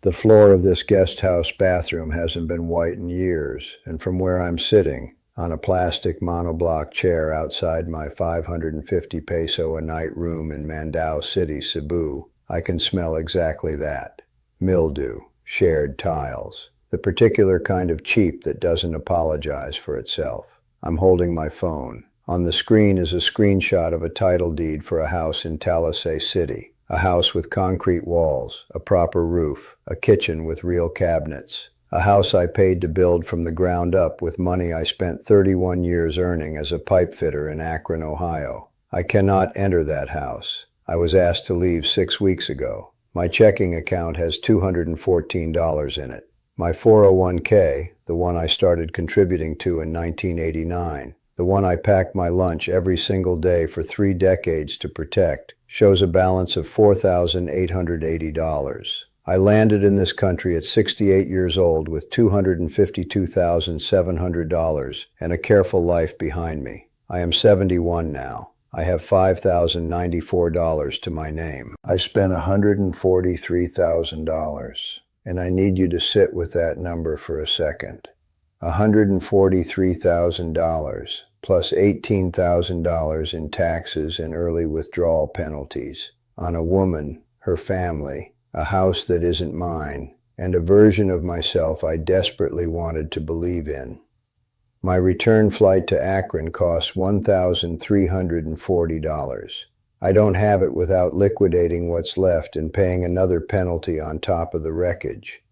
The floor of this guest house bathroom hasn't been white in years, and from where I'm sitting, on a plastic monoblock chair outside my 550 peso a night room in Mandaue City, Cebu, I can smell exactly that. Mildew, shared tiles, the particular kind of cheap that doesn't apologize for itself. I'm holding my phone. On the screen is a screenshot of a title deed for a house in Talisay City. A house with concrete walls, a proper roof, a kitchen with real cabinets. A house I paid to build from the ground up with money I spent 31 years earning as a pipe fitter in Akron, Ohio. I cannot enter that house. I was asked to leave 6 weeks ago. My checking account has $214 in it. My 401k, the one I started contributing to in 1989, the one I packed my lunch every single day for 3 decades to protect, shows a balance of $4,880. I landed in this country at 68 years old with $252,700 and a careful life behind me. I am 71 now. I have $5,094 to my name. I spent $143,000, and I need you to sit with that number for a second. $143,000. Plus $18,000 in taxes and early withdrawal penalties, on a woman, her family, a house that isn't mine, and a version of myself I desperately wanted to believe in. My return flight to Akron costs $1,340. I don't have it without liquidating what's left and paying another penalty on top of the wreckage.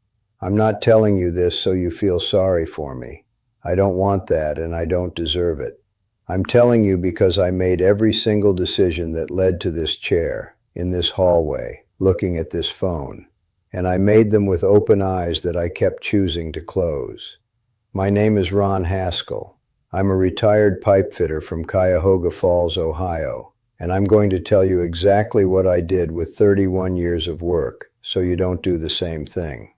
I'm not telling you this so you feel sorry for me. I don't want that, and I don't deserve it. I'm telling you because I made every single decision that led to this chair, in this hallway, looking at this phone. And I made them with open eyes that I kept choosing to close. My name is Ron Haskell. I'm a retired pipe fitter from Cuyahoga Falls, Ohio, and I'm going to tell you exactly what I did with 31 years of work, so you don't do the same thing.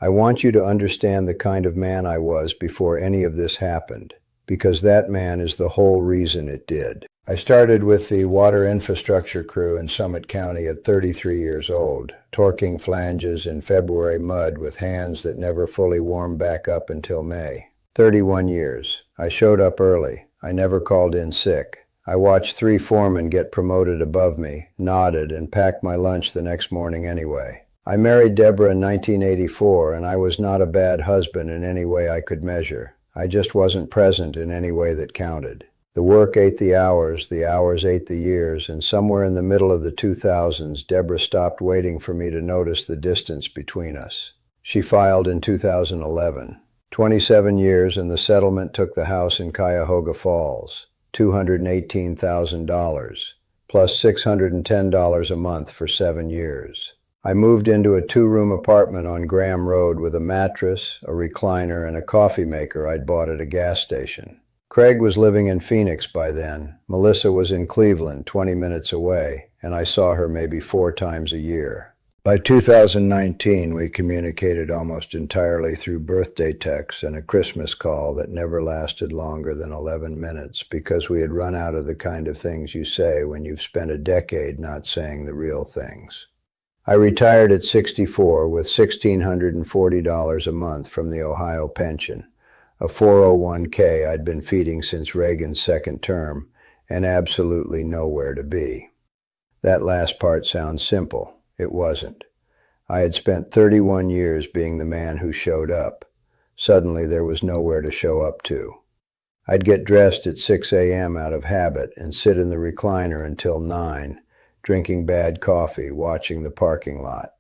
I want you to understand the kind of man I was before any of this happened, because that man is the whole reason it did. I started with the water infrastructure crew in Summit County at 33 years old, torquing flanges in February mud with hands that never fully warmed back up until May. 31 years. I showed up early. I never called in sick. I watched 3 foremen get promoted above me, nodded, and packed my lunch the next morning anyway. I married Deborah in 1984, and I was not a bad husband in any way I could measure. I just wasn't present in any way that counted. The work ate the hours ate the years, and somewhere in the middle of the 2000s, Deborah stopped waiting for me to notice the distance between us. She filed in 2011. 27 years, and the settlement took the house in Cuyahoga Falls, $218,000, plus $610 a month for 7 years. I moved into a 2-room apartment on Graham Road with a mattress, a recliner, and a coffee maker I'd bought at a gas station. Craig was living in Phoenix by then. Melissa was in Cleveland, 20 minutes away, and I saw her maybe 4 times a year. By 2019, we communicated almost entirely through birthday texts and a Christmas call that never lasted longer than 11 minutes because we had run out of the kind of things you say when you've spent a decade not saying the real things. I retired at 64 with $1,640 a month from the Ohio pension, a 401k I'd been feeding since Reagan's second term, and absolutely nowhere to be. That last part sounds simple. It wasn't. I had spent 31 years being the man who showed up. Suddenly there was nowhere to show up to. I'd get dressed at 6 a.m. out of habit and sit in the recliner until 9, drinking bad coffee, watching the parking lot.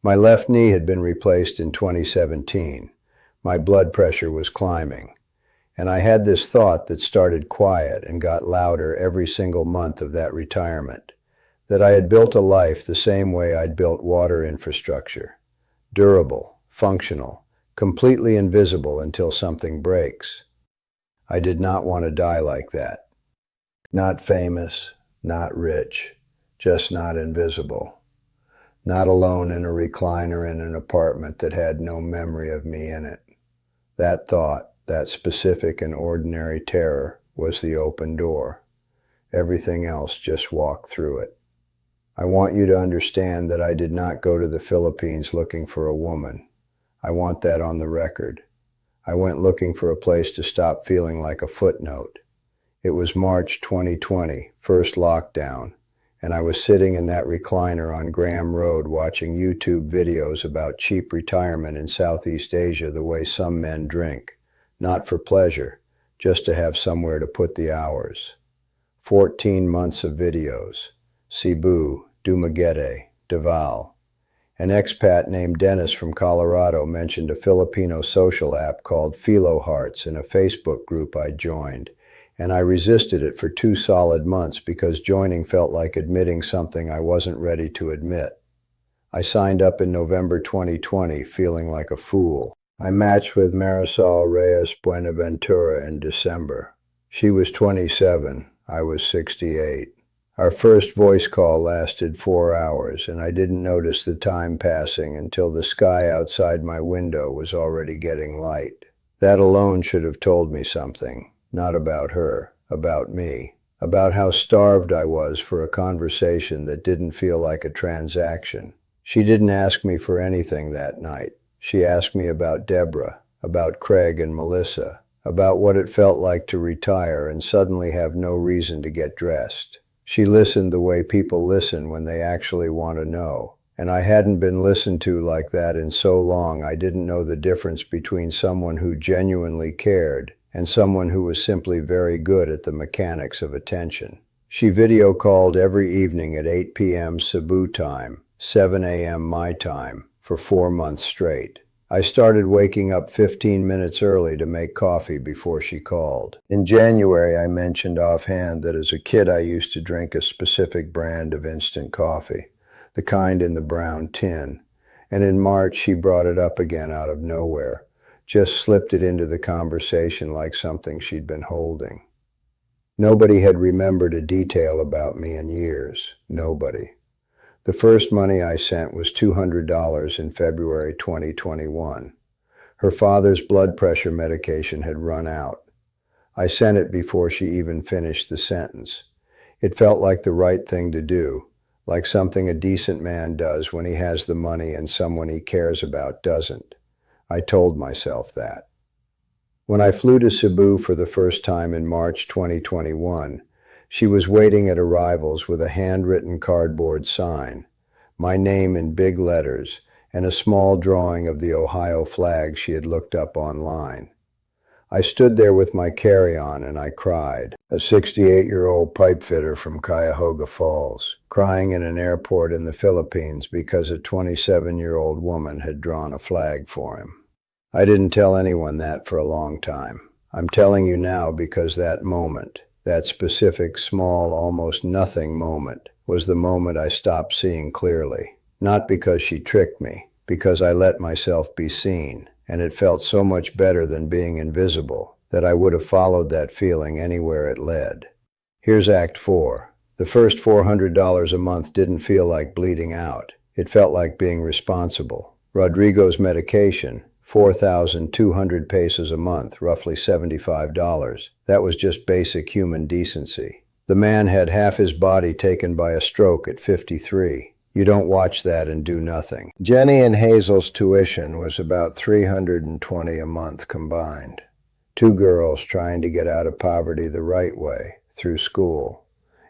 My left knee had been replaced in 2017. My blood pressure was climbing. And I had this thought that started quiet and got louder every single month of that retirement, that I had built a life the same way I'd built water infrastructure. Durable, functional, completely invisible until something breaks. I did not want to die like that. Not famous, not rich. Just not invisible. Not alone in a recliner in an apartment that had no memory of me in it. That thought, that specific and ordinary terror, was the open door. Everything else just walked through it. I want you to understand that I did not go to the Philippines looking for a woman. I want that on the record. I went looking for a place to stop feeling like a footnote. It was March 2020, first lockdown, and I was sitting in that recliner on Graham Road watching YouTube videos about cheap retirement in Southeast Asia the way some men drink, not for pleasure, just to have somewhere to put the hours. 14 months of videos. Cebu, Dumaguete, Davao. An expat named Dennis from Colorado mentioned a Filipino social app called Philo Hearts in a Facebook group I joined, and I resisted it for 2 solid months because joining felt like admitting something I wasn't ready to admit. I signed up in November 2020 feeling like a fool. I matched with Marisol Reyes Buenaventura in December. She was 27, I was 68. Our first voice call lasted 4 hours, and I didn't notice the time passing until the sky outside my window was already getting light. That alone should have told me something, not about her, about me, about how starved I was for a conversation that didn't feel like a transaction. She didn't ask me for anything that night. She asked me about Deborah, about Craig and Melissa, about what it felt like to retire and suddenly have no reason to get dressed. She listened the way people listen when they actually want to know. And I hadn't been listened to like that in so long I didn't know the difference between someone who genuinely cared and someone who was simply very good at the mechanics of attention. She video called every evening at 8 p.m. Cebu time, 7 a.m. my time, for 4 months straight. I started waking up 15 minutes early to make coffee before she called. In January, I mentioned offhand that as a kid I used to drink a specific brand of instant coffee, the kind in the brown tin. And in March, she brought it up again out of nowhere, just slipped it into the conversation like something she'd been holding. Nobody had remembered a detail about me in years. Nobody. The first money I sent was $200 in February 2021. Her father's blood pressure medication had run out. I sent it before she even finished the sentence. It felt like the right thing to do, like something a decent man does when he has the money and someone he cares about doesn't. I told myself that. When I flew to Cebu for the first time in March 2021, she was waiting at arrivals with a handwritten cardboard sign, my name in big letters, and a small drawing of the Ohio flag she had looked up online. I stood there with my carry-on and I cried, a 68-year-old pipe fitter from Cuyahoga Falls, crying in an airport in the Philippines because a 27-year-old woman had drawn a flag for him. I didn't tell anyone that for a long time. I'm telling you now because that moment, that specific, small, almost nothing moment, was the moment I stopped seeing clearly. Not because she tricked me, because I let myself be seen, and it felt so much better than being invisible that I would have followed that feeling anywhere it led. Here's Act 4. The first $400 a month didn't feel like bleeding out. It felt like being responsible. Rodrigo's medication, 4,200 pesos a month, roughly $75. That was just basic human decency. The man had half his body taken by a stroke at 53. You don't watch that and do nothing. Jenny and Hazel's tuition was about $320 a month combined. 2 girls trying to get out of poverty the right way, through school.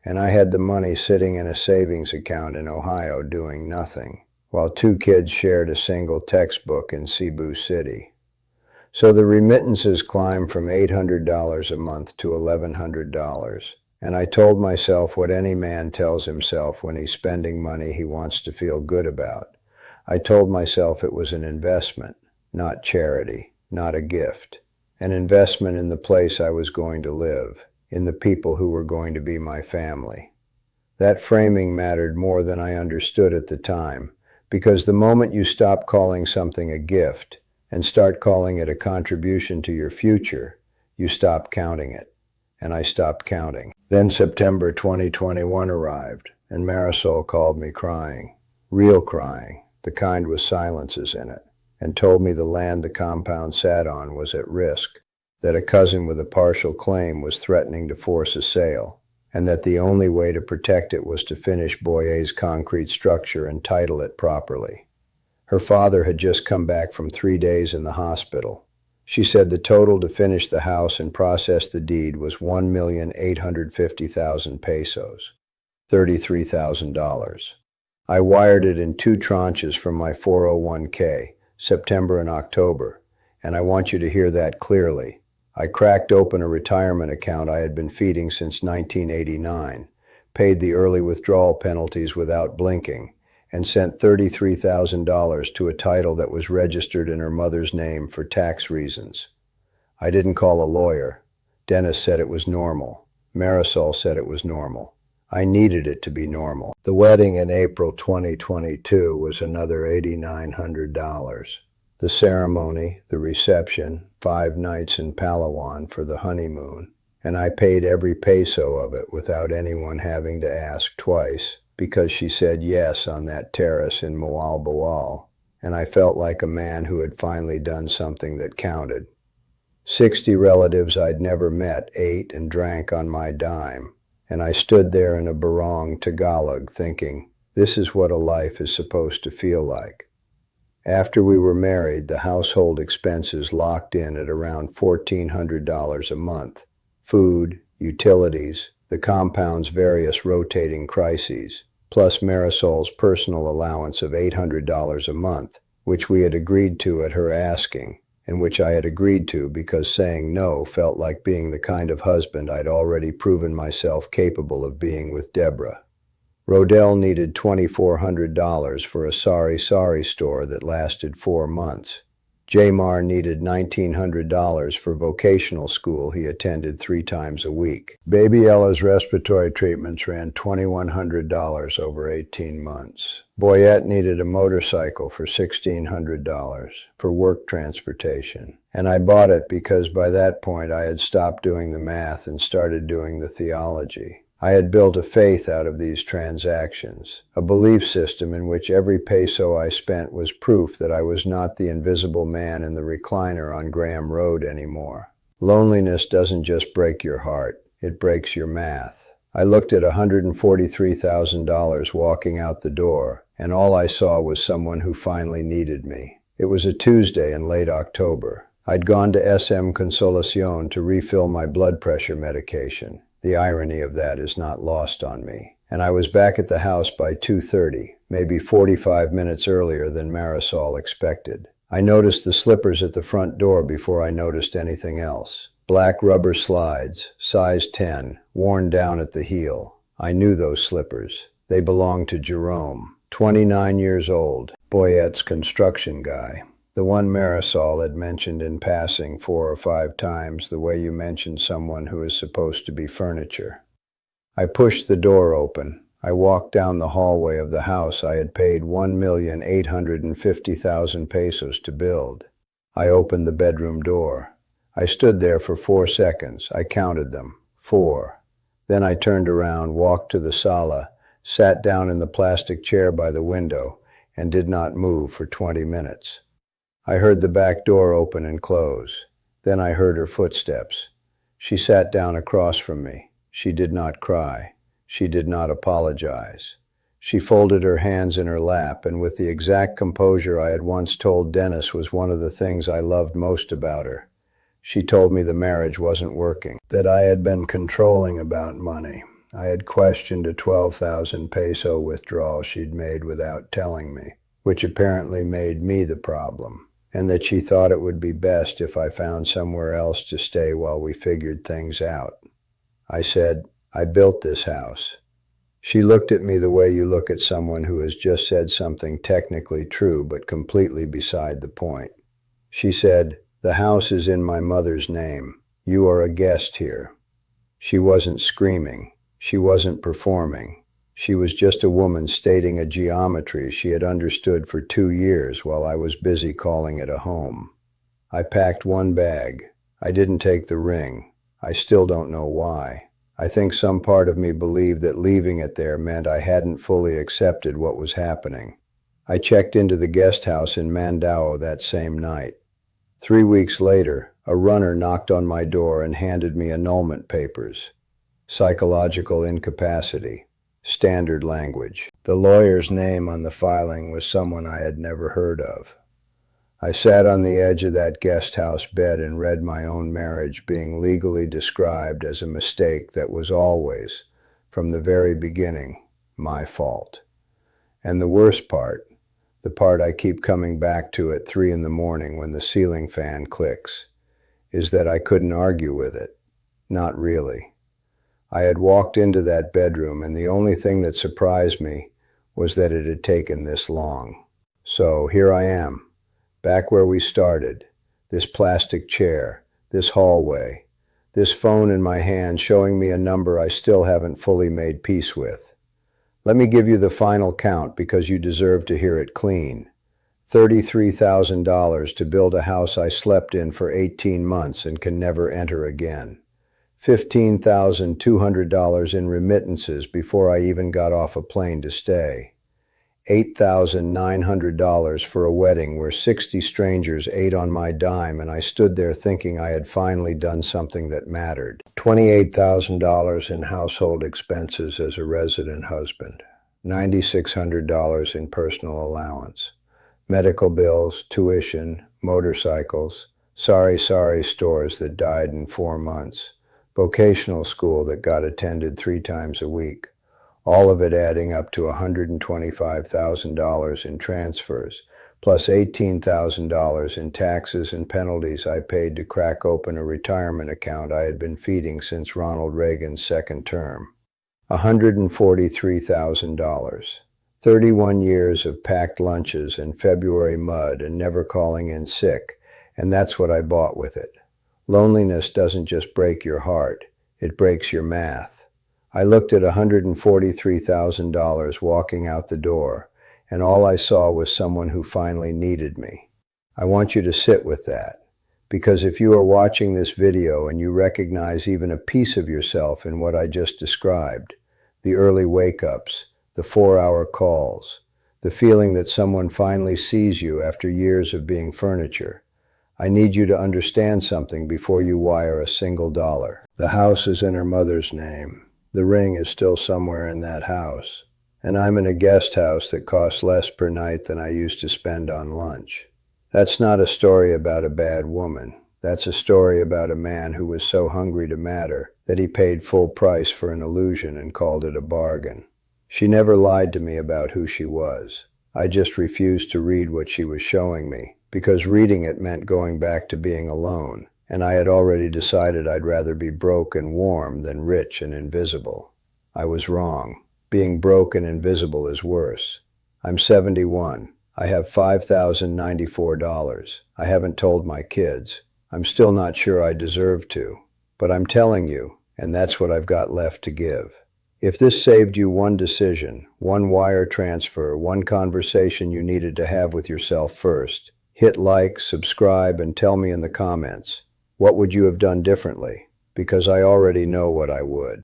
And I had the money sitting in a savings account in Ohio doing nothing, while 2 kids shared a single textbook in Cebu City. So the remittances climbed from $800 a month to $1,100. And I told myself what any man tells himself when he's spending money he wants to feel good about. I told myself it was an investment, not charity, not a gift. An investment in the place I was going to live, in the people who were going to be my family. That framing mattered more than I understood at the time, because the moment you stop calling something a gift and start calling it a contribution to your future, you stop counting it. And I stopped counting. Then September 2021 arrived, and Marisol called me crying, real crying, the kind with silences in it, and told me the land the compound sat on was at risk, that a cousin with a partial claim was threatening to force a sale, and that the only way to protect it was to finish Boyer's concrete structure and title it properly. Her father had just come back from 3 days in the hospital. She said the total to finish the house and process the deed was 1,850,000 pesos, $33,000. I wired it in 2 tranches from my 401k, September and October, and I want you to hear that clearly. I cracked open a retirement account I had been feeding since 1989, paid the early withdrawal penalties without blinking, and sent $33,000 to a title that was registered in her mother's name for tax reasons. I didn't call a lawyer. Dennis said it was normal. Marisol said it was normal. I needed it to be normal. The wedding in April 2022 was another $8,900. The ceremony, the reception, 5 nights in Palawan for the honeymoon, and I paid every peso of it without anyone having to ask twice, because she said yes on that terrace in Moal Boal, and I felt like a man who had finally done something that counted. 60 relatives I'd never met ate and drank on my dime, and I stood there in a barong Tagalog thinking, this is what a life is supposed to feel like. After we were married, the household expenses locked in at around $1,400 a month. Food, utilities, the compound's various rotating crises, plus Marisol's personal allowance of $800 a month, which we had agreed to at her asking, and which I had agreed to because saying no felt like being the kind of husband I'd already proven myself capable of being with Deborah. Rodell needed $2,400 for a Sari store that lasted 4 months. Jamar needed $1,900 for vocational school he attended 3 times a week. Baby Ella's respiratory treatments ran $2,100 over 18 months. Boyette needed a motorcycle for $1,600 for work transportation, and I bought it because by that point I had stopped doing the math and started doing the theology. I had built a faith out of these transactions, a belief system in which every peso I spent was proof that I was not the invisible man in the recliner on Graham Road anymore. Loneliness doesn't just break your heart, it breaks your math. I looked at $143,000 walking out the door, and all I saw was someone who finally needed me. It was a Tuesday in late October. I'd gone to SM Consolacion to refill my blood pressure medication. The irony of that is not lost on me. And I was back at the house by 2:30, maybe 45 minutes earlier than Marisol expected. I noticed the slippers at the front door before I noticed anything else. Black rubber slides, size 10, worn down at the heel. I knew those slippers. They belonged to Jerome, 29 years old, Boyette's construction guy. The one Marisol had mentioned in passing 4 or 5 times, the way you mention someone who is supposed to be furniture. I pushed the door open. I walked down the hallway of the house I had paid 1,850,000 pesos to build. I opened the bedroom door. I stood there for 4 seconds. I counted them. 4. Then I turned around, walked to the sala, sat down in the plastic chair by the window, and did not move for 20 minutes. I heard the back door open and close. Then I heard her footsteps. She sat down across from me. She did not cry. She did not apologize. She folded her hands in her lap, and with the exact composure I had once told Dennis was one of the things I loved most about her, she told me the marriage wasn't working, that I had been controlling about money. I had questioned a 12,000 peso withdrawal she'd made without telling me, which apparently made me the problem, and that she thought it would be best if I found somewhere else to stay while we figured things out. I said, I built this house. She looked at me the way you look at someone who has just said something technically true but completely beside the point. She said, the house is in my mother's name. You are a guest here. She wasn't screaming. She wasn't performing. She was just a woman stating a geometry she had understood for 2 years while I was busy calling it a home. I packed 1 bag. I didn't take the ring. I still don't know why. I think some part of me believed that leaving it there meant I hadn't fully accepted what was happening. I checked into the guest house in Mandao that same night. 3 weeks later, a runner knocked on my door and handed me annulment papers. psychological incapacity, standard language. The lawyer's name on the filing was someone I had never heard of. I sat on the edge of that guest house bed and read my own marriage being legally described as a mistake that was always, from the very beginning, my fault. And the worst part, the part I keep coming back to at 3 in the morning when the ceiling fan clicks, is that I couldn't argue with it. Not really. I had walked into that bedroom and the only thing that surprised me was that it had taken this long. So here I am, back where we started, this plastic chair, this hallway, this phone in my hand showing me a number I still haven't fully made peace with. Let me give you the final count because you deserve to hear it clean. $33,000 to build a house I slept in for 18 months and can never enter again. $15,200 in remittances before I even got off a plane to stay. $8,900 for a wedding where 60 strangers ate on my dime and I stood there thinking I had finally done something that mattered. $28,000 in household expenses as a resident husband. $9,600 in personal allowance. Medical bills, tuition, motorcycles, sorry stores that died in 4 months, vocational school that got attended 3 times a week. All of it adding up to $125,000 in transfers, plus $18,000 in taxes and penalties I paid to crack open a retirement account I had been feeding since Ronald Reagan's second term. $143,000. 31 years of packed lunches and February mud and never calling in sick, and that's what I bought with it. Loneliness doesn't just break your heart, it breaks your math. I looked at $143,000 walking out the door, and all I saw was someone who finally needed me. I want you to sit with that, because if you are watching this video and you recognize even a piece of yourself in what I just described, the early wake-ups, the 4-hour calls, the feeling that someone finally sees you after years of being furniture, I need you to understand something before you wire a single dollar. The house is in her mother's name. The ring is still somewhere in that house, and I'm in a guest house that costs less per night than I used to spend on lunch. That's not a story about a bad woman. That's a story about a man who was so hungry to matter that he paid full price for an illusion and called it a bargain. She never lied to me about who she was. I just refused to read what she was showing me, because reading it meant going back to being alone. And I had already decided I'd rather be broke and warm than rich and invisible. I was wrong. Being broke and invisible is worse. I'm 71. I have $5,094. I haven't told my kids. I'm still not sure I deserve to. But I'm telling you, and that's what I've got left to give. If this saved you one decision, one wire transfer, one conversation you needed to have with yourself first, hit like, subscribe, and tell me in the comments. What would you have done differently? Because I already know what I would.